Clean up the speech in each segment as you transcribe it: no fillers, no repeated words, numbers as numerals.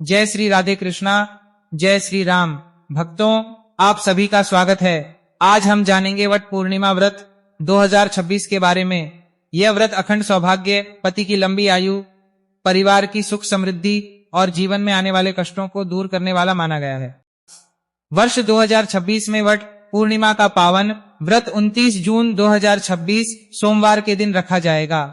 जय श्री राधे कृष्णा, जय श्री राम। भक्तों, आप सभी का स्वागत है। आज हम जानेंगे वट पूर्णिमा व्रत 2026 के बारे में। यह व्रत अखंड सौभाग्य, पति की लंबी आयु, परिवार की सुख समृद्धि और जीवन में आने वाले कष्टों को दूर करने वाला माना गया है। वर्ष 2026 में वट पूर्णिमा का पावन व्रत 29 जून 2026 सोमवार के दिन रखा जाएगा।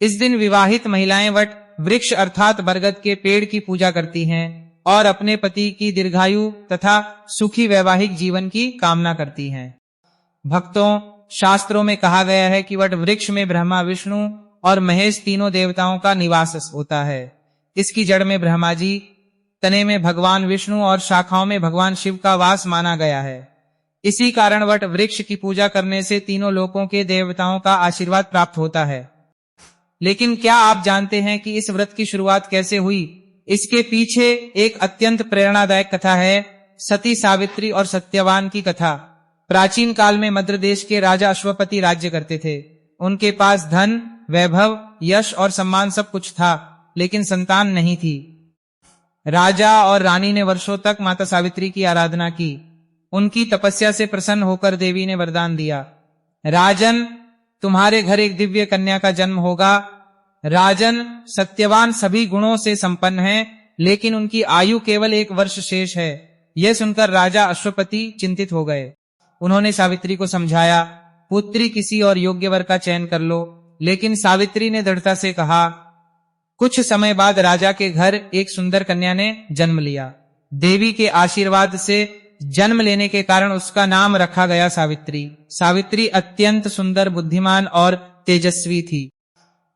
इस दिन विवाहित महिलाएं वट वृक्ष अर्थात बरगद के पेड़ की पूजा करती हैं और अपने पति की दीर्घायु तथा सुखी वैवाहिक जीवन की कामना करती हैं। भक्तों, शास्त्रों में कहा गया है कि वट वृक्ष में ब्रह्मा, विष्णु और महेश तीनों देवताओं का निवास होता है। इसकी जड़ में ब्रह्मा जी, तने में भगवान विष्णु और शाखाओं में भगवान शिव का वास माना गया है। इसी कारण वट वृक्ष की पूजा करने से तीनों लोकों के देवताओं का आशीर्वाद प्राप्त होता है। लेकिन क्या आप जानते हैं कि इस व्रत की शुरुआत कैसे हुई? इसके पीछे एक अत्यंत प्रेरणादायक कथा है, सती सावित्री और सत्यवान की कथा। प्राचीन काल में मद्र देश के राजा अश्वपति राज्य करते थे। उनके पास धन, वैभव, यश और सम्मान सब कुछ था, लेकिन संतान नहीं थी। राजा और रानी ने वर्षों तक माता सावित्री की आराधना की। उनकी तपस्या से प्रसन्न होकर देवी ने वरदान दिया, राजन, तुम्हारे घर एक दिव्य कन्या का जन्म होगा। राजन, सत्यवान सभी गुणों से संपन्न है, लेकिन उनकी आयु केवल 1 वर्ष शेष है। यह सुनकर राजा अश्वपति चिंतित हो गए। उन्होंने सावित्री को समझाया, पुत्री किसी और योग्य वर का चयन कर लो। लेकिन सावित्री ने दृढ़ता से कहा। कुछ समय बाद राजा के घर एक सुंदर कन्या ने जन्म लिया। देवी के आशीर्वाद से जन्म लेने के कारण उसका नाम रखा गया सावित्री। सावित्री अत्यंत सुंदर, बुद्धिमान और तेजस्वी थी।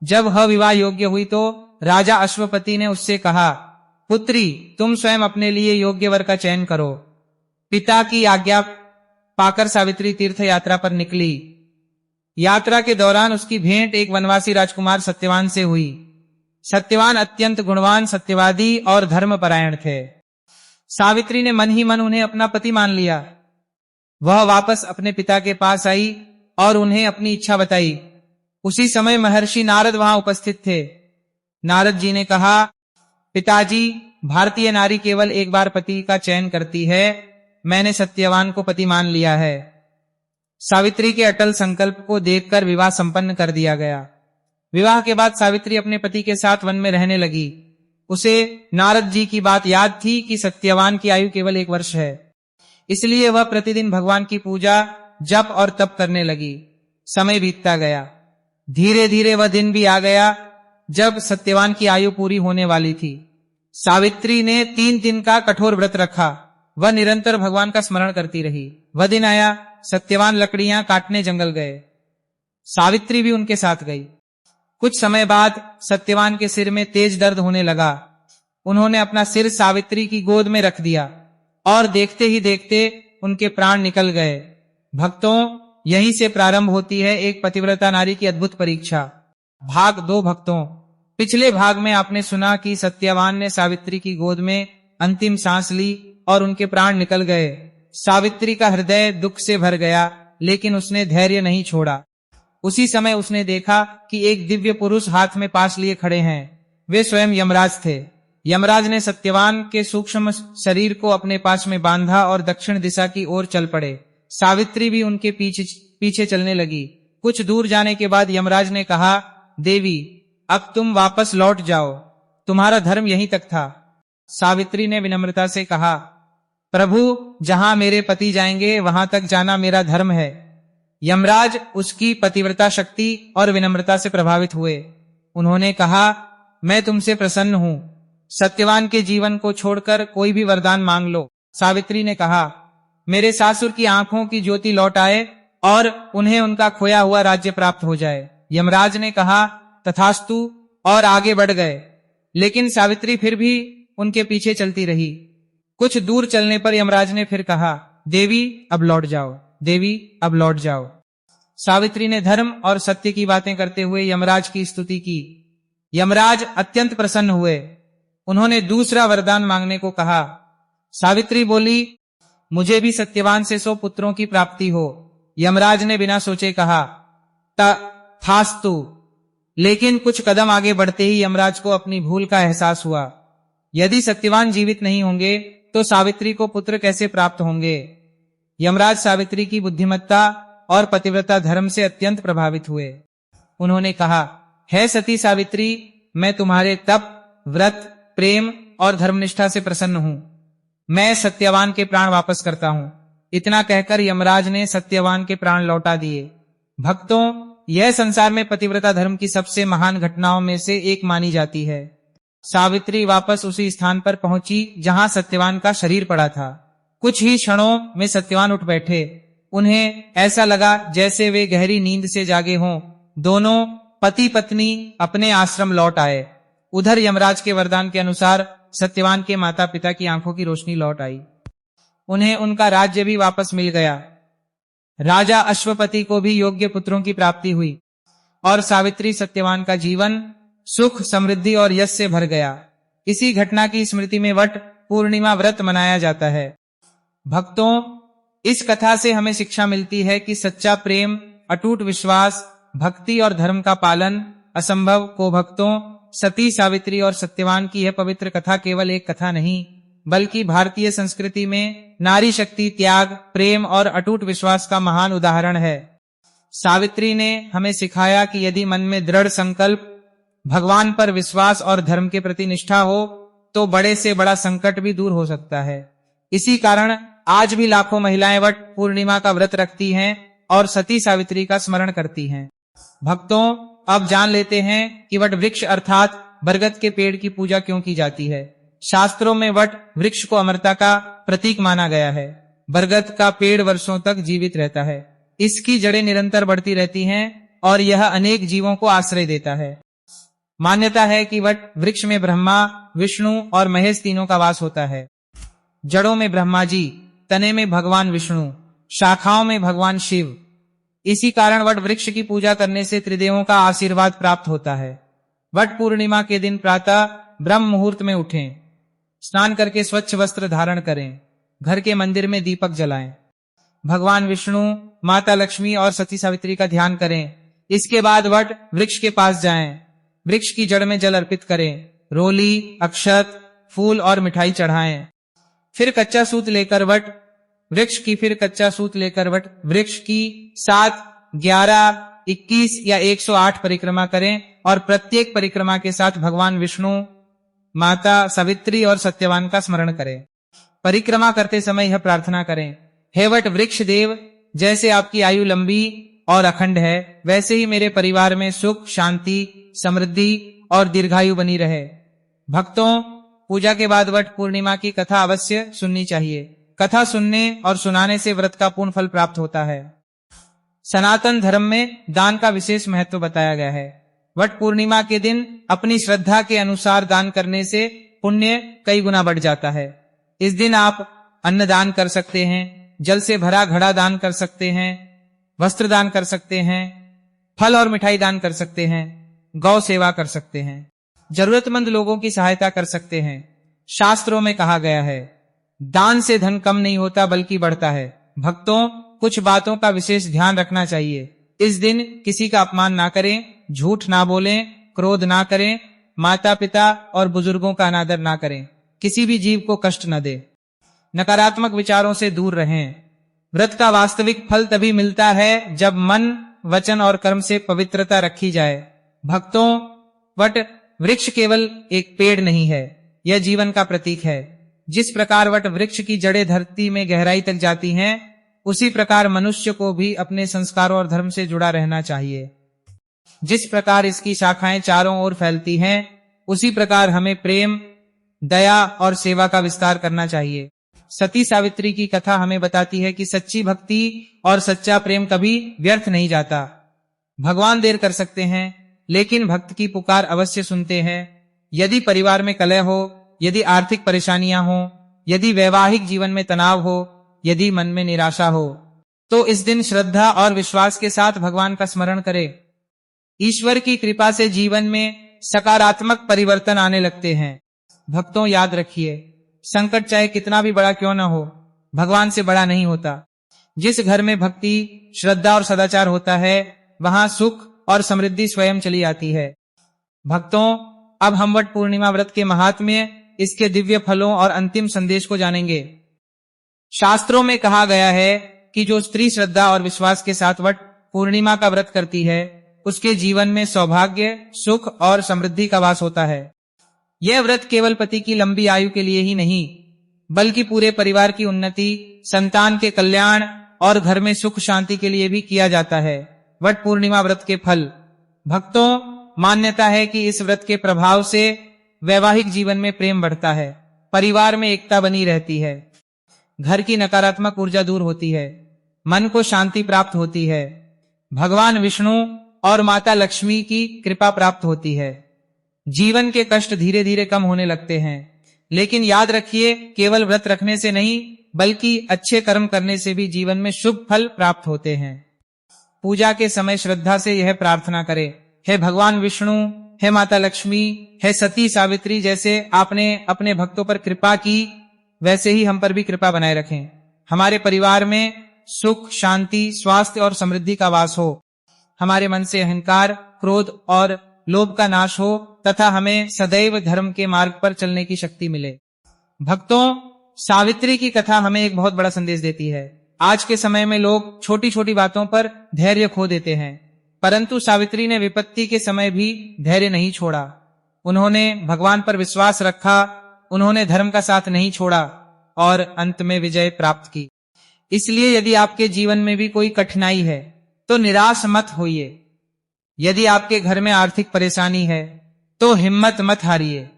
जब वह विवाह योग्य हुई तो राजा अश्वपति ने उससे कहा, पुत्री, तुम स्वयं अपने लिए योग्य वर का चयन करो। पिता की आज्ञा पाकर सावित्री तीर्थ यात्रा पर निकली। यात्रा के दौरान उसकी भेंट एक वनवासी राजकुमार सत्यवान से हुई। सत्यवान अत्यंत गुणवान, सत्यवादी और धर्मपरायण थे। सावित्री ने मन ही मन उन्हें अपना पति मान लिया। वह वापस अपने पिता के पास आई और उन्हें अपनी इच्छा बताई। उसी समय महर्षि नारद वहां उपस्थित थे। नारद जी ने कहा, पिताजी, भारतीय नारी केवल एक बार पति का चयन करती है। मैंने सत्यवान को पति मान लिया है। सावित्री के अटल संकल्प को देखकर विवाह संपन्न कर दिया गया। विवाह के बाद सावित्री अपने पति के साथ वन में रहने लगी। उसे नारद जी की बात याद थी कि सत्यवान की आयु केवल 1 वर्ष है। इसलिए वह प्रतिदिन भगवान की पूजा, जप और तप करने लगी। समय बीतता गया। धीरे धीरे वह दिन भी आ गया जब सत्यवान की आयु पूरी होने वाली थी। सावित्री ने 3 दिन का कठोर व्रत रखा। वह निरंतर भगवान का स्मरण करती रही। वह दिन आया, सत्यवान लकड़ियां काटने जंगल गए। सावित्री भी उनके साथ गई। कुछ समय बाद सत्यवान के सिर में तेज दर्द होने लगा। उन्होंने अपना सिर सावित्री की गोद में रख दिया और देखते ही देखते उनके प्राण निकल गए। भक्तों, यहीं से प्रारंभ होती है एक पतिव्रता नारी की अद्भुत परीक्षा। भाग 2। भक्तों, पिछले भाग में आपने सुना कि सत्यवान ने सावित्री की गोद में अंतिम सांस ली और उनके प्राण निकल गए। सावित्री का हृदय दुख से भर गया, लेकिन उसने धैर्य नहीं छोड़ा। उसी समय उसने देखा कि एक दिव्य पुरुष हाथ में पास लिए खड़े हैं। वे स्वयं यमराज थे। यमराज ने सत्यवान के सूक्ष्म शरीर को अपने पास में बांधा और दक्षिण दिशा की ओर चल पड़े। सावित्री भी उनके पीछे चलने लगी। कुछ दूर जाने के बाद यमराज ने कहा, देवी, अब तुम वापस लौट जाओ। तुम्हारा धर्म यहीं तक था। सावित्री ने विनम्रता से कहा, प्रभु, जहां मेरे पति जाएंगे वहां तक जाना मेरा धर्म है। यमराज उसकी पतिव्रता शक्ति और विनम्रता से प्रभावित हुए। उन्होंने कहा, मैं तुमसे प्रसन्न हूं। सत्यवान के जीवन को छोड़कर कोई भी वरदान मांग लो। सावित्री ने कहा, मेरे सासुर की आंखों की ज्योति लौट आए और उन्हें उनका खोया हुआ राज्य प्राप्त हो जाए। यमराज ने कहा, तथास्तु, और आगे बढ़ गए। लेकिन सावित्री फिर भी उनके पीछे चलती रही। कुछ दूर चलने पर यमराज ने फिर कहा, देवी, अब लौट जाओ। देवी, अब लौट जाओ। सावित्री ने धर्म और सत्य की बातें करते हुए यमराज की स्तुति की। यमराज अत्यंत प्रसन्न हुए। उन्होंने दूसरा वरदान मांगने को कहा। सावित्री बोली, मुझे भी सत्यवान से 100 पुत्रों की प्राप्ति हो। यमराज ने बिना सोचे कहा, तथास्तु। लेकिन कुछ कदम आगे बढ़ते ही यमराज को अपनी भूल का एहसास हुआ। यदि सत्यवान जीवित नहीं होंगे तो सावित्री को पुत्र कैसे प्राप्त होंगे। यमराज सावित्री की बुद्धिमत्ता और पतिव्रता धर्म से अत्यंत प्रभावित हुए। उन्होंने कहा, हे सती सावित्री, मैं तुम्हारे तप, व्रत, प्रेम और धर्मनिष्ठा से प्रसन्न हूं। मैं सत्यवान के प्राण वापस करता हूं। इतना कहकर यमराज ने सत्यवान के प्राण लौटा दिए। भक्तों, यह संसार में पतिव्रता धर्म की सबसे महान घटनाओं में से एक मानी जाती है। सावित्री वापस उसी स्थान पर पहुंची जहां सत्यवान का शरीर पड़ा था। कुछ ही क्षणों में सत्यवान उठ बैठे। उन्हें ऐसा लगा जैसे वे गहरी नींद से जागे हों। दोनों पति पत्नी अपने आश्रम लौट आए। उधर यमराज के वरदान के अनुसार सत्यवान के माता पिता की आंखों की रोशनी लौट आई। उन्हें उनका राज्य भी वापस मिल गया। राजा अश्वपति को भी योग्य पुत्रों की प्राप्ति हुई और सावित्री सत्यवान का जीवन सुख, समृद्धि और यश से भर गया। इसी घटना की स्मृति में वट पूर्णिमा व्रत मनाया जाता है। भक्तों, इस कथा से हमें शिक्षा मिलती है कि सच्चा प्रेम, अटूट विश्वास, भक्ति और धर्म का पालन असंभव को भक्तों, सती सावित्री और सत्यवान की यह पवित्र कथा केवल एक कथा नहीं, बल्कि भारतीय संस्कृति में नारी शक्ति, त्याग, प्रेम और अटूट विश्वास का महान उदाहरण है। सावित्री ने हमें सिखाया कि यदि मन में दृढ़ संकल्प, भगवान पर विश्वास और धर्म के प्रति निष्ठा हो तो बड़े से बड़ा संकट भी दूर हो सकता है। इसी कारण आज भी लाखों महिलाएं वट पूर्णिमा का व्रत रखती हैं और सती सावित्री का स्मरण करती हैं। भक्तों, अब जान लेते हैं कि वट वृक्ष अर्थात बरगद के पेड़ की पूजा क्यों की जाती है। शास्त्रों में वट वृक्ष को अमरता का प्रतीक माना गया है। बरगद का पेड़ वर्षों तक जीवित रहता है। इसकी जड़ें निरंतर बढ़ती रहती हैं और यह अनेक जीवों को आश्रय देता है। मान्यता है कि वट वृक्ष में ब्रह्मा, विष्णु और महेश तीनों का वास होता है। जड़ों में ब्रह्मा जी, तने में भगवान विष्णु, शाखाओं में भगवान शिव। इसी कारण वट वृक्ष की पूजा करने से त्रिदेवों का आशीर्वाद प्राप्त होता है। वट पूर्णिमा के दिन प्रातः ब्रह्म मुहूर्त में उठें, स्नान करके स्वच्छ वस्त्र धारण करें, घर के मंदिर में दीपक जलाएं, भगवान विष्णु, माता लक्ष्मी और सती सावित्री का ध्यान करें। इसके बाद वट वृक्ष के पास जाएं, वृक्ष की जड़ में जल अर्पित करें, रोली, अक्षत, फूल और मिठाई चढ़ाएं। फिर कच्चा सूत लेकर वट वृक्ष की 7, 11, 21 या 108 परिक्रमा करें और प्रत्येक परिक्रमा के साथ भगवान विष्णु, माता सावित्री और सत्यवान का स्मरण करें। परिक्रमा करते समय यह प्रार्थना करें, हे वट वृक्ष देव, जैसे आपकी आयु लंबी और अखंड है, वैसे ही मेरे परिवार में सुख, शांति, समृद्धि और दीर्घायु बनी रहे। भक्तों, पूजा के बाद वट पूर्णिमा की कथा अवश्य सुननी चाहिए। कथा सुनने और सुनाने से व्रत का पूर्ण फल प्राप्त होता है। सनातन धर्म में दान का विशेष महत्व बताया गया है। वट पूर्णिमा के दिन अपनी श्रद्धा के अनुसार दान करने से पुण्य कई गुना बढ़ जाता है। इस दिन आप अन्न दान कर सकते हैं, जल से भरा घड़ा दान कर सकते हैं, वस्त्र दान कर सकते हैं, फल और मिठाई दान कर सकते हैं, गौ सेवा कर सकते हैं, जरूरतमंद लोगों की सहायता कर सकते हैं। शास्त्रों में कहा गया है, दान से धन कम नहीं होता बल्कि बढ़ता है। भक्तों, कुछ बातों का विशेष ध्यान रखना चाहिए। इस दिन किसी का अपमान ना करें, झूठ ना बोलें, क्रोध ना करें, माता पिता और बुजुर्गों का अनादर ना करें, किसी भी जीव को कष्ट न दे, नकारात्मक विचारों से दूर रहें। व्रत का वास्तविक फल तभी मिलता है जब मन, वचन और कर्म से पवित्रता रखी जाए। भक्तों, वट वृक्ष केवल एक पेड़ नहीं है, यह जीवन का प्रतीक है। जिस प्रकार वट वृक्ष की जड़ें धरती में गहराई तक जाती हैं, उसी प्रकार मनुष्य को भी अपने संस्कारों और धर्म से जुड़ा रहना चाहिए। जिस प्रकार इसकी शाखाएं चारों ओर फैलती हैं, उसी प्रकार हमें प्रेम, दया और सेवा का विस्तार करना चाहिए। सती सावित्री की कथा हमें बताती है कि सच्ची भक्ति और सच्चा प्रेम कभी व्यर्थ नहीं जाता। भगवान देर कर सकते हैं, लेकिन भक्त की पुकार अवश्य सुनते हैं। यदि परिवार में कलह हो, यदि आर्थिक परेशानियां हो, यदि वैवाहिक जीवन में तनाव हो, यदि मन में निराशा हो, तो इस दिन श्रद्धा और विश्वास के साथ भगवान का स्मरण करें। ईश्वर की कृपा से जीवन में सकारात्मक परिवर्तन आने लगते हैं। भक्तों, याद रखिए, संकट चाहे कितना भी बड़ा क्यों न हो, भगवान से बड़ा नहीं होता। जिस घर में भक्ति, श्रद्धा और सदाचार होता है, वहां सुख और समृद्धि स्वयं चली आती है। भक्तों, अब हम वट पूर्णिमा व्रत के महात्म्य इसके दिव्य फलों और अंतिम संदेश को जानेंगे। शास्त्रों में कहा गया है कि जो स्त्री श्रद्धा और विश्वास के साथ वट पूर्णिमा का व्रत करती है, उसके जीवन में सौभाग्य, सुख और समृद्धि का वास होता है। यह व्रत केवल पति की लंबी आयु के लिए ही नहीं, बल्कि पूरे परिवार की उन्नति, संतान के कल्याण और घर में सुख शांति के लिए भी किया जाता है। वट पूर्णिमा व्रत के फल। भक्तों, मान्यता है कि इस व्रत के प्रभाव से वैवाहिक जीवन में प्रेम बढ़ता है, परिवार में एकता बनी रहती है, घर की नकारात्मक ऊर्जा दूर होती है, मन को शांति प्राप्त होती है, भगवान विष्णु और माता लक्ष्मी की कृपा प्राप्त होती है, जीवन के कष्ट धीरे धीरे कम होने लगते हैं। लेकिन याद रखिए, केवल व्रत रखने से नहीं, बल्कि अच्छे कर्म करने से भी जीवन में शुभ फल प्राप्त होते हैं। पूजा के समय श्रद्धा से यह प्रार्थना करें, हे भगवान विष्णु, हे माता लक्ष्मी, हे सती सावित्री, जैसे आपने अपने भक्तों पर कृपा की, वैसे ही हम पर भी कृपा बनाए रखें। हमारे परिवार में सुख, शांति, स्वास्थ्य और समृद्धि का वास हो। हमारे मन से अहंकार, क्रोध और लोभ का नाश हो तथा हमें सदैव धर्म के मार्ग पर चलने की शक्ति मिले। भक्तों, सावित्री की कथा हमें एक बहुत बड़ा संदेश देती है। आज के समय में लोग छोटी छोटी बातों पर धैर्य खो देते हैं, परंतु सावित्री ने विपत्ति के समय भी धैर्य नहीं छोड़ा। उन्होंने भगवान पर विश्वास रखा, उन्होंने धर्म का साथ नहीं छोड़ा और अंत में विजय प्राप्त की। इसलिए यदि आपके जीवन में भी कोई कठिनाई है तो निराश मत होइए। यदि आपके घर में आर्थिक परेशानी है तो हिम्मत मत हारिए।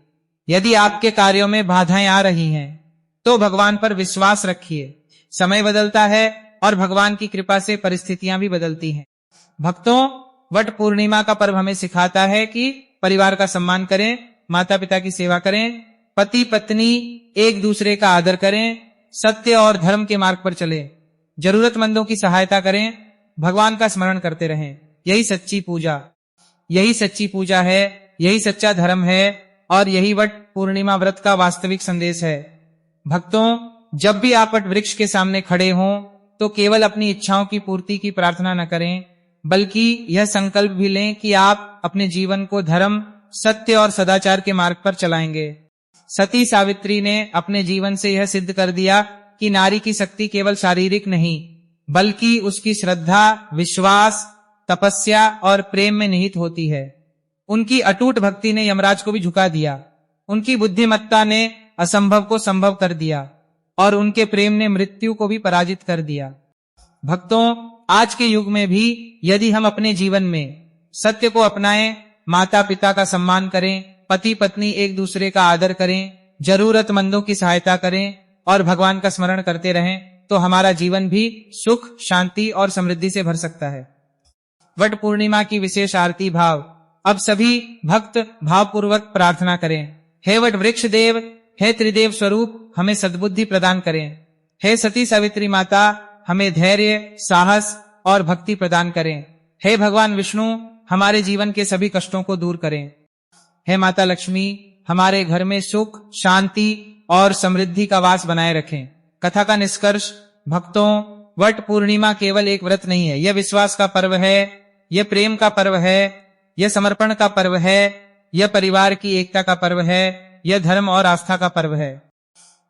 यदि आपके कार्यों में बाधाएं आ रही हैं तो भगवान पर विश्वास रखिए। समय बदलता है और भगवान की कृपा से परिस्थितियां भी बदलती हैं। भक्तों, वट पूर्णिमा का पर्व हमें सिखाता है कि परिवार का सम्मान करें, माता पिता की सेवा करें, पति पत्नी एक दूसरे का आदर करें, सत्य और धर्म के मार्ग पर चलें, जरूरतमंदों की सहायता करें, भगवान का स्मरण करते रहें। यही सच्ची पूजा है, यही सच्चा धर्म है और यही वट पूर्णिमा व्रत का वास्तविक संदेश है। भक्तों, जब भी आप वट वृक्ष के सामने खड़े हों तो केवल अपनी इच्छाओं की पूर्ति की प्रार्थना न करें, बल्कि यह संकल्प भी लें कि आप अपने जीवन को धर्म, सत्य और सदाचार के मार्ग पर चलाएंगे। सती सावित्री ने अपने जीवन से यह सिद्ध कर दिया कि नारी की शक्ति केवल शारीरिक नहीं, बल्कि उसकी श्रद्धा, विश्वास, तपस्या और प्रेम में निहित होती है। उनकी अटूट भक्ति ने यमराज को भी झुका दिया, उनकी बुद्धिमत्ता ने असंभव को संभव कर दिया और उनके प्रेम ने मृत्यु को भी पराजित कर दिया। भक्तों, आज के युग में भी यदि हम अपने जीवन में सत्य को अपनाएं, माता पिता का सम्मान करें, पति पत्नी एक दूसरे का आदर करें, जरूरतमंदों की सहायता करें और भगवान का स्मरण करते रहें, तो हमारा जीवन भी सुख, शांति और समृद्धि से भर सकता है। वट पूर्णिमा की विशेष आरती भाव। अब सभी भक्त भावपूर्वक प्रार्थना करें, हे वट वृक्ष देव, हे त्रिदेव स्वरूप, हमें सद्बुद्धि प्रदान करें। हे सती सावित्री माता, हमें धैर्य, साहस और भक्ति प्रदान करें। हे भगवान विष्णु, हमारे जीवन के सभी कष्टों को दूर करें। हे माता लक्ष्मी, हमारे घर में सुख, शांति और समृद्धि का वास बनाए रखें। कथा का निष्कर्ष। भक्तों, वट पूर्णिमा केवल एक व्रत नहीं है, यह विश्वास का पर्व है, यह प्रेम का पर्व है, यह समर्पण का पर्व है, यह परिवार की एकता का पर्व है, यह धर्म और आस्था का पर्व है।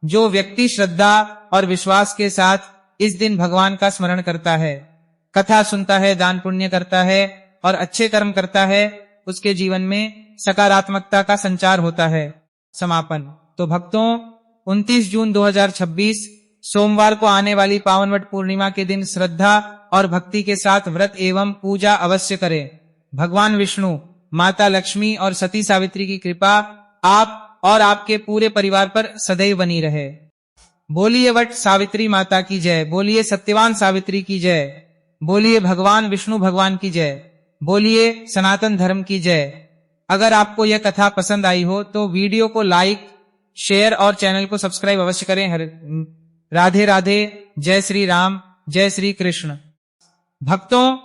जो व्यक्ति श्रद्धा और विश्वास के साथ इस दिन भगवान का स्मरण करता है, कथा सुनता है, दान पुण्य करता है और अच्छे कर्म करता है, उसके जीवन में सकारात्मकता का संचार होता है। समापन। तो भक्तों, 29 जून 2026 सोमवार को आने वाली पावन वट पूर्णिमा के दिन श्रद्धा और भक्ति के साथ व्रत एवं पूजा अवश्य करें। भगवान विष्णु, माता लक्ष्मी और सती सावित्री की कृपा आप और आपके पूरे परिवार पर सदैव बनी रहे। बोलिए वट सावित्री माता की जय, बोलिए सत्यवान सावित्री की जय, बोलिए भगवान विष्णु भगवान की जय, बोलिए सनातन धर्म की जय। अगर आपको यह कथा पसंद आई हो तो वीडियो को लाइक, शेयर और चैनल को सब्सक्राइब अवश्य करें। राधे राधे। जय श्री राम, जय श्री कृष्ण। भक्तों,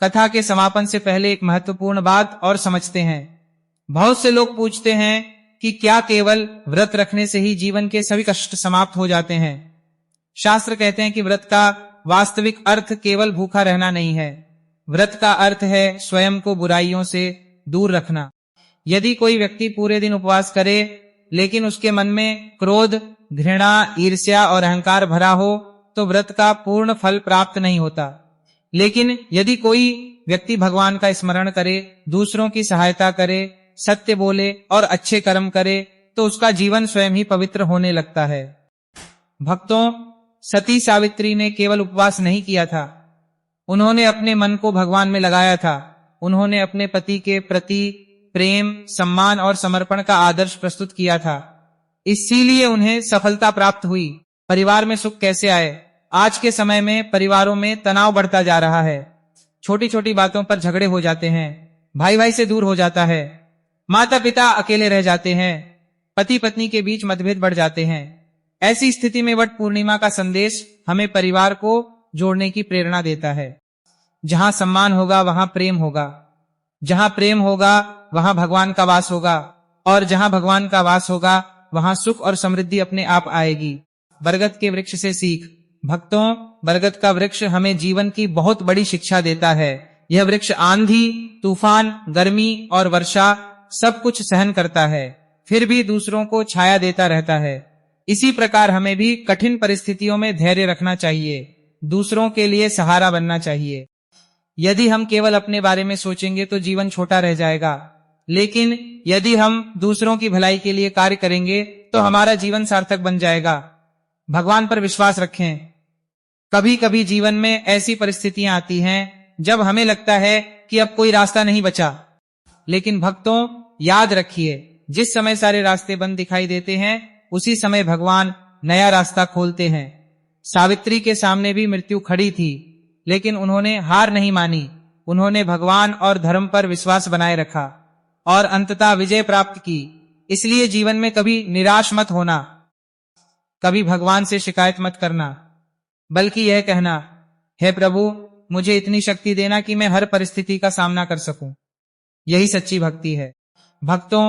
कथा के समापन से पहले एक महत्वपूर्ण बात और समझते हैं। बहुत से लोग पूछते हैं कि क्या केवल व्रत रखने से ही जीवन के सभी कष्ट समाप्त हो जाते हैं। शास्त्र कहते हैं कि व्रत का वास्तविक अर्थ केवल भूखा रहना नहीं है। व्रत का अर्थ है स्वयं को बुराइयों से दूर रखना। यदि कोई व्यक्ति पूरे दिन उपवास करे लेकिन उसके मन में क्रोध, घृणा, ईर्ष्या और अहंकार भरा हो तो व्रत का पूर्ण फल प्राप्त नहीं होता। लेकिन यदि कोई व्यक्ति भगवान का स्मरण करे, दूसरों की सहायता करे, सत्य बोले और अच्छे कर्म करे तो उसका जीवन स्वयं ही पवित्र होने लगता है। भक्तों, सती सावित्री ने केवल उपवास नहीं किया था, उन्होंने अपने मन को भगवान में लगाया था। उन्होंने अपने पति के प्रति प्रेम, सम्मान और समर्पण का आदर्श प्रस्तुत किया था, इसीलिए उन्हें सफलता प्राप्त हुई। परिवार में सुख कैसे आए? आज के समय में परिवारों में तनाव बढ़ता जा रहा है, छोटी छोटी बातों पर झगड़े हो जाते हैं, भाई भाई से दूर हो जाता है, माता पिता अकेले रह जाते हैं, पति पत्नी के बीच मतभेद बढ़ जाते हैं। ऐसी स्थिति में वट पूर्णिमा का संदेश हमें परिवार को जोड़ने की प्रेरणा देता है। जहां सम्मान होगा वहां प्रेम होगा, जहां प्रेम होगा वहां भगवान का वास होगा, और जहां भगवान का वास होगा वहां सुख और समृद्धि अपने आप आएगी। बरगद के वृक्ष से सीख। भक्तों, बरगद का वृक्ष हमें जीवन की बहुत बड़ी शिक्षा देता है। यह वृक्ष आंधी, तूफान, गर्मी और वर्षा सब कुछ सहन करता है, फिर भी दूसरों को छाया देता रहता है। इसी प्रकार हमें भी कठिन परिस्थितियों में धैर्य रखना चाहिए, दूसरों के लिए सहारा बनना चाहिए। यदि हम केवल अपने बारे में सोचेंगे तो जीवन छोटा रह जाएगा, लेकिन यदि हम दूसरों की भलाई के लिए कार्य करेंगे तो हमारा जीवन सार्थक बन जाएगा। भगवान पर विश्वास रखें। कभी कभी जीवन में ऐसी परिस्थितियां आती हैं जब हमें लगता है कि अब कोई रास्ता नहीं बचा, लेकिन भक्तों याद रखिए, जिस समय सारे रास्ते बंद दिखाई देते हैं उसी समय भगवान नया रास्ता खोलते हैं। सावित्री के सामने भी मृत्यु खड़ी थी, लेकिन उन्होंने हार नहीं मानी। उन्होंने भगवान और धर्म पर विश्वास बनाए रखा और अंततः विजय प्राप्त की। इसलिए जीवन में कभी निराश मत होना, कभी भगवान से शिकायत मत करना, बल्कि यह कहना, हे प्रभु, मुझे इतनी शक्ति देना कि मैं हर परिस्थिति का सामना कर सकूं। यही सच्ची भक्ति है। भक्तों,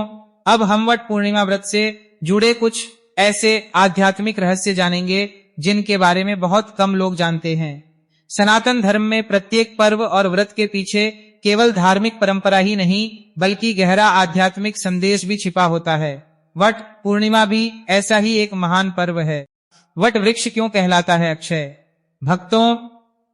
अब हम वट पूर्णिमा व्रत से जुड़े कुछ ऐसे आध्यात्मिक रहस्य जानेंगे जिनके बारे में बहुत कम लोग जानते हैं। सनातन धर्म में प्रत्येक पर्व और व्रत के पीछे केवल धार्मिक परंपरा ही नहीं बल्कि गहरा आध्यात्मिक संदेश भी छिपा होता है। वट पूर्णिमा भी ऐसा ही एक महान पर्व है। वट वृक्ष क्यों कहलाता है अक्षय? भक्तों,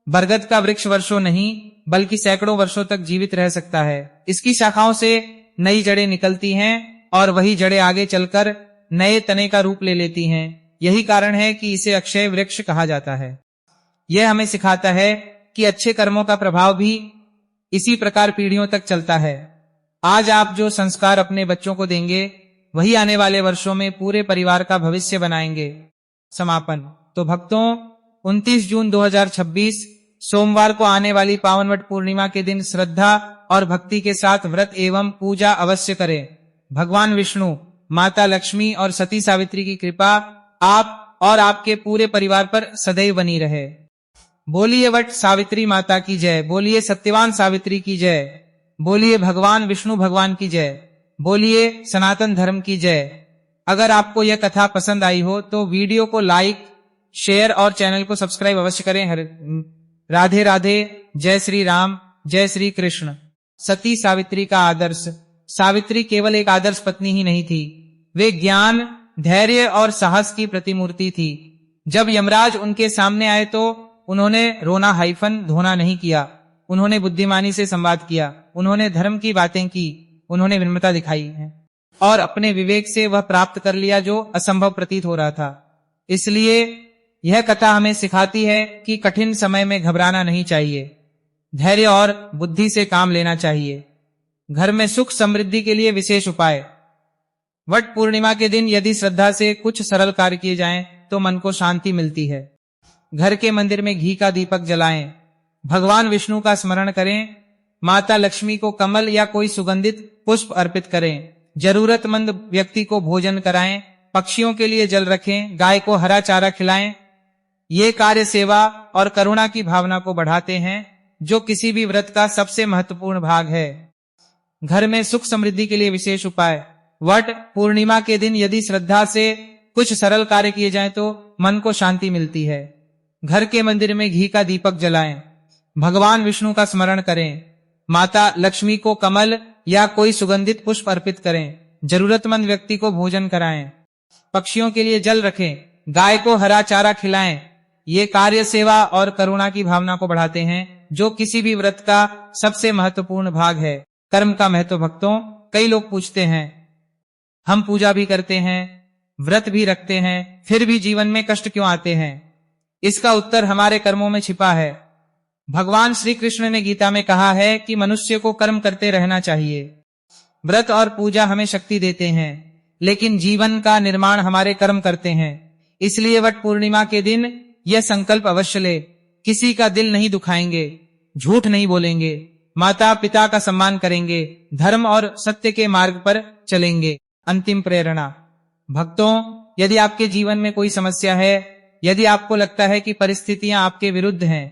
बरगद का वृक्ष वर्षों नहीं बल्कि सैकड़ों वर्षों तक जीवित रह सकता है। इसकी शाखाओं से नई जड़ें निकलती हैं और वही जड़ें आगे चलकर नए तने का रूप ले लेती हैं। यही कारण है कि इसे अक्षय वृक्ष कहा जाता है। यह हमें सिखाता है कि अच्छे कर्मों का प्रभाव भी इसी प्रकार पीढ़ियों तक चलता है। आज आप जो संस्कार अपने बच्चों को देंगे वही आने वाले वर्षों में पूरे परिवार का भविष्य बनाएंगे। समापन। तो भक्तों, 29 जून 2026 सोमवार को आने वाली पावन वट पूर्णिमा के दिन श्रद्धा और भक्ति के साथ व्रत एवं पूजा अवश्य करें। भगवान विष्णु, माता लक्ष्मी और सती सावित्री की कृपा आप और आपके पूरे परिवार पर सदैव बनी रहे। बोलिए वट सावित्री माता की जय, बोलिए सत्यवान सावित्री की जय, बोलिए भगवान विष्णु भगवान की जय, बोलिए सनातन धर्म की जय। अगर आपको यह कथा पसंद आई हो तो वीडियो को लाइक, शेयर और चैनल को सब्सक्राइब अवश्य करें। राधे राधे। जय श्री राम, जय श्री कृष्ण। सती सावित्री का आदर्श। सावित्री केवल एक आदर्श पत्नी ही नहीं थी, वे ज्ञान, धैर्य और साहस की प्रतिमूर्ति थी। जब यमराज उनके सामने आए तो उन्होंने रोना धोना नहीं किया, उन्होंने बुद्धिमानी से संवाद किया, उन्होंने धर्म की बातें की, उन्होंने विनम्रता दिखाई है और अपने विवेक से वह प्राप्त कर लिया जो असंभव प्रतीत हो रहा था। इसलिए यह कथा हमें सिखाती है कि कठिन समय में घबराना नहीं चाहिए, धैर्य और बुद्धि से काम लेना चाहिए। घर में सुख समृद्धि के लिए विशेष उपाय। वट पूर्णिमा के दिन यदि श्रद्धा से कुछ सरल कार्य किए जाएं तो मन को शांति मिलती है। घर के मंदिर में घी का दीपक जलाएं, भगवान विष्णु का स्मरण करें, माता लक्ष्मी को कमल या कोई सुगंधित पुष्प अर्पित करें, जरूरतमंद व्यक्ति को भोजन कराएं, पक्षियों के लिए जल रखें, गाय को हरा चारा खिलाएं। ये कार्य सेवा और करुणा की भावना को बढ़ाते हैं जो किसी भी व्रत का सबसे महत्वपूर्ण भाग है। घर में सुख समृद्धि के लिए विशेष उपाय। वट पूर्णिमा के दिन यदि श्रद्धा से कुछ सरल कार्य किए जाएं तो मन को शांति मिलती है। घर के मंदिर में घी का दीपक जलाएं, भगवान विष्णु का स्मरण करें, माता लक्ष्मी को कमल या कोई सुगंधित पुष्प अर्पित करें, जरूरतमंद व्यक्ति को भोजन कराएं, पक्षियों के लिए जल रखें, गाय को हरा चारा खिलाएं। ये कार्य सेवा और करुणा की भावना को बढ़ाते हैं, जो किसी भी व्रत का सबसे महत्वपूर्ण भाग है। कर्म का महत्व भक्तों, कई लोग पूछते हैं, हम पूजा भी करते हैं, व्रत भी रखते हैं, फिर भी जीवन में कष्ट क्यों आते हैं? इसका उत्तर हमारे कर्मों में छिपा है। भगवान श्री कृष्ण ने गीता में कहा है कि मनुष्य को कर्म करते रहना चाहिए। व्रत और पूजा हमें शक्ति देते हैं, लेकिन जीवन का निर्माण हमारे कर्म करते हैं। इसलिए वट पूर्णिमा के दिन यह संकल्प अवश्य ले, किसी का दिल नहीं दुखाएंगे, झूठ नहीं बोलेंगे, माता पिता का सम्मान करेंगे, धर्म और सत्य के मार्ग पर चलेंगे। अंतिम प्रेरणा। भक्तों, यदि आपके जीवन में कोई समस्या है, यदि आपको लगता है कि परिस्थितियां आपके विरुद्ध हैं,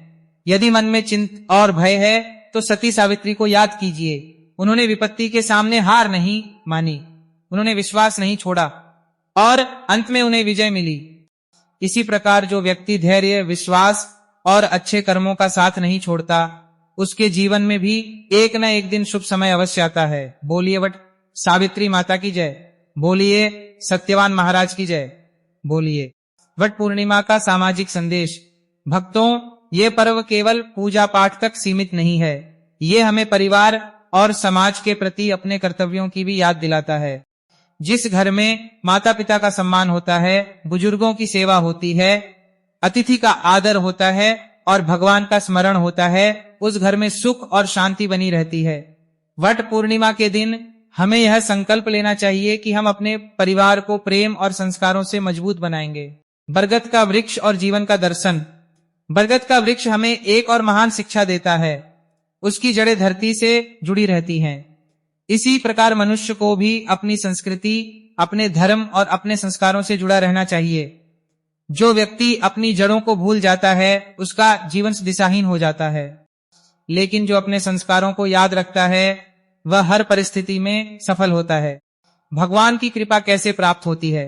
यदि मन में चिंता और भय है, तो सती सावित्री को याद कीजिए। उन्होंने विपत्ति के सामने हार नहीं मानी, उन्होंने विश्वास नहीं छोड़ा और अंत में उन्हें विजय मिली। इसी प्रकार जो व्यक्ति धैर्य, विश्वास और अच्छे कर्मों का साथ नहीं छोड़ता, उसके जीवन में भी एक न एक दिन शुभ समय अवश्य आता है। बोलिए वट सावित्री माता की जय, बोलिए सत्यवान महाराज की जय, बोलिए। वट पूर्णिमा का सामाजिक संदेश। भक्तों, ये पर्व केवल पूजा पाठ तक सीमित नहीं है, ये हमें परिवार और समाज के प्रति अपने कर्तव्यों की भी याद दिलाता है। जिस घर में माता पिता का सम्मान होता है, बुजुर्गों की सेवा होती है, अतिथि का आदर होता है और भगवान का स्मरण होता है, उस घर में सुख और शांति बनी रहती है। वट पूर्णिमा के दिन हमें यह संकल्प लेना चाहिए कि हम अपने परिवार को प्रेम और संस्कारों से मजबूत बनाएंगे। बरगद का वृक्ष और जीवन का दर्शन। बरगद का वृक्ष हमें एक और महान शिक्षा देता है, उसकी जड़ें धरती से जुड़ी रहती हैं। इसी प्रकार मनुष्य को भी अपनी संस्कृति, अपने धर्म और अपने संस्कारों से जुड़ा रहना चाहिए। जो व्यक्ति अपनी जड़ों को भूल जाता है, उसका जीवन दिशाहीन हो जाता है, लेकिन जो अपने संस्कारों को याद रखता है, वह हर परिस्थिति में सफल होता है। भगवान की कृपा कैसे प्राप्त होती है?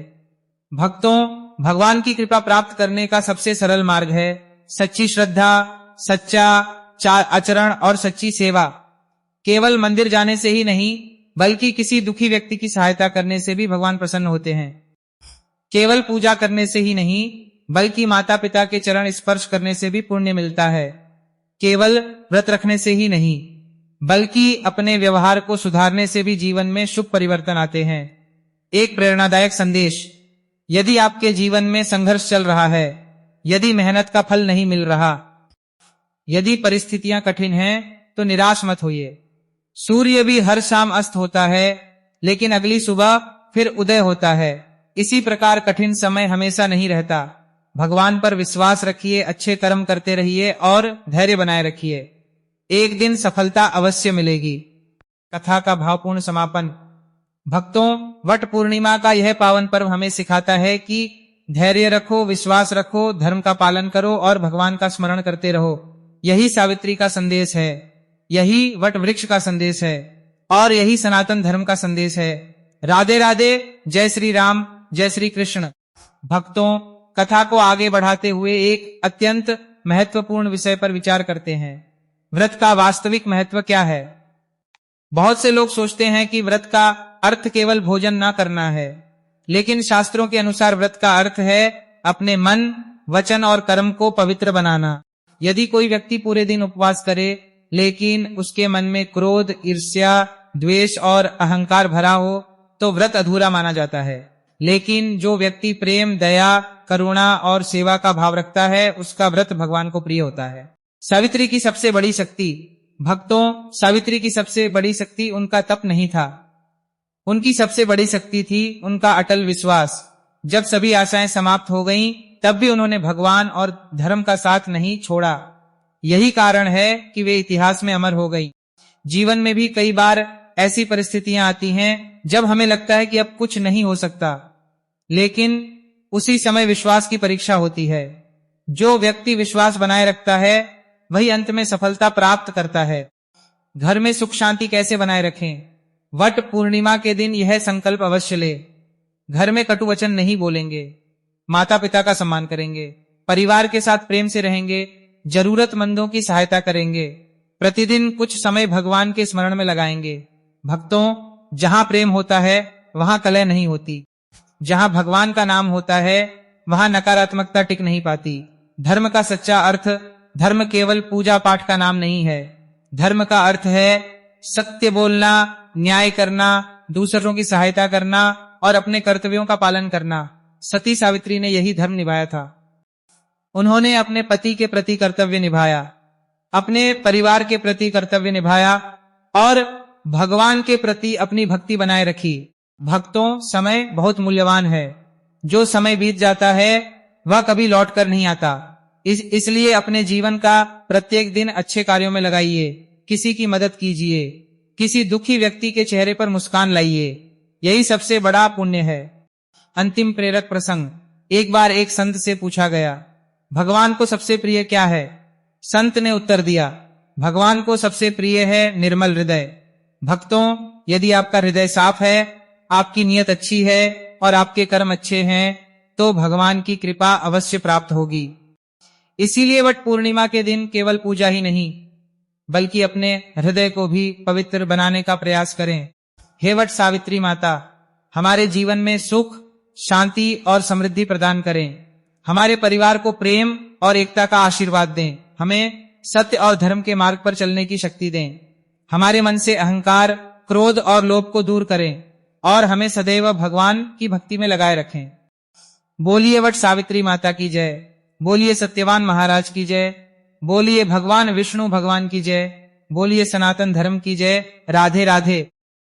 भक्तों, भगवान की कृपा प्राप्त करने का सबसे सरल मार्ग है सच्ची श्रद्धा, सच्चा आचरण और सच्ची सेवा। केवल मंदिर जाने से ही नहीं, बल्कि किसी दुखी व्यक्ति की सहायता करने से भी भगवान प्रसन्न होते हैं। केवल पूजा करने से ही नहीं, बल्कि माता पिता के चरण स्पर्श करने से भी पुण्य मिलता है। केवल व्रत रखने से ही नहीं, बल्कि अपने व्यवहार को सुधारने से भी जीवन में शुभ परिवर्तन आते हैं। एक प्रेरणादायक संदेश। यदि आपके जीवन में संघर्ष चल रहा है, यदि मेहनत का फल नहीं मिल रहा, यदि परिस्थितियां कठिन हैं, तो निराश मत होइए। सूर्य भी हर शाम अस्त होता है, लेकिन अगली सुबह फिर उदय होता है। इसी प्रकार कठिन समय हमेशा नहीं रहता। भगवान पर विश्वास रखिए, अच्छे कर्म करते रहिए और धैर्य बनाए रखिए। एक दिन सफलता अवश्य मिलेगी। कथा का भावपूर्ण समापन। भक्तों, वट पूर्णिमा का यह पावन पर्व हमें सिखाता है कि धैर्य रखो, विश्वास रखो, धर्म का पालन करो और भगवान का स्मरण करते रहो। यही सावित्री का संदेश है, यही वट वृक्ष का संदेश है और यही सनातन धर्म का संदेश है। राधे राधे। जय श्री राम, जय श्री कृष्ण। भक्तों, कथा को आगे बढ़ाते हुए एक अत्यंत महत्वपूर्ण विषय पर विचार करते हैं। व्रत का वास्तविक महत्व क्या है? बहुत से लोग सोचते हैं कि व्रत का अर्थ केवल भोजन न करना है, लेकिन शास्त्रों के अनुसार व्रत का अर्थ है अपने मन, वचन और कर्म को पवित्र बनाना। यदि कोई व्यक्ति पूरे दिन उपवास करे, लेकिन उसके मन में क्रोध, ईर्ष्या, द्वेष और अहंकार भरा हो, तो व्रत अधूरा माना जाता है। लेकिन जो व्यक्ति प्रेम, दया, करुणा और सेवा का भाव रखता है, उसका व्रत भगवान को प्रिय होता है। सावित्री की सबसे बड़ी शक्ति। भक्तों, सावित्री की सबसे बड़ी शक्ति उनका तप नहीं था, उनकी सबसे बड़ी शक्ति थी उनका अटल विश्वास। जब सभी आशाएं समाप्त हो गईं, तब भी उन्होंने भगवान और धर्म का साथ नहीं छोड़ा। यही कारण है कि वे इतिहास में अमर हो गई। जीवन में भी कई बार ऐसी परिस्थितियां आती हैं जब हमें लगता है कि अब कुछ नहीं हो सकता, लेकिन उसी समय विश्वास की परीक्षा होती है। जो व्यक्ति विश्वास बनाए रखता है, वही अंत में सफलता प्राप्त करता है। घर में सुख शांति कैसे बनाए रखें? वट पूर्णिमा के दिन यह संकल्प अवश्य ले। घर में कटु वचन नहीं बोलेंगे, माता पिता का सम्मान करेंगे, परिवार के साथ प्रेम से रहेंगे, जरूरतमंदों की सहायता करेंगे, प्रतिदिन कुछ समय भगवान के स्मरण में लगाएंगे। भक्तों, जहां प्रेम होता है वहां कलह नहीं होती। जहां भगवान का नाम होता है वहां नकारात्मकता टिक नहीं पाती। धर्म का सच्चा अर्थ, धर्म केवल पूजा पाठ का नाम नहीं है। धर्म का अर्थ है सत्य बोलना, न्याय करना, दूसरों की सहायता करना और अपने कर्तव्यों का पालन करना। सती सावित्री ने यही धर्म निभाया था। उन्होंने अपने पति के प्रति कर्तव्य निभाया, अपने परिवार के प्रति कर्तव्य निभाया और भगवान के प्रति अपनी भक्ति बनाए रखी। भक्तों, समय बहुत मूल्यवान है। जो समय बीत जाता है वह कभी लौट कर नहीं आता। इसलिए अपने जीवन का प्रत्येक दिन अच्छे कार्यों में लगाइए। किसी की मदद कीजिए, किसी दुखी व्यक्ति के चेहरे पर मुस्कान लाइए, यही सबसे बड़ा पुण्य है। अंतिम प्रेरक प्रसंग। एक बार एक संत से पूछा गया, भगवान को सबसे प्रिय क्या है? संत ने उत्तर दिया, भगवान को सबसे प्रिय है निर्मल हृदय। भक्तों, यदि आपका हृदय साफ है, आपकी नीयत अच्छी है और आपके कर्म अच्छे हैं तो भगवान की कृपा अवश्य प्राप्त होगी। इसीलिए वट पूर्णिमा के दिन केवल पूजा ही नहीं बल्कि अपने हृदय को भी पवित्र बनाने का प्रयास करें। हे वट सावित्री माता, हमारे जीवन में सुख, शांति और समृद्धि प्रदान करें। हमारे परिवार को प्रेम और एकता का आशीर्वाद दें। हमें सत्य और धर्म के मार्ग पर चलने की शक्ति दें। हमारे मन से अहंकार, क्रोध और लोभ को दूर करें और हमें सदैव भगवान की भक्ति में लगाए रखें। बोलिए वट सावित्री माता की जय। बोलिए सत्यवान महाराज की जय। बोलिए भगवान विष्णु भगवान की जय। बोलिए सनातन धर्म की जय। राधे राधे।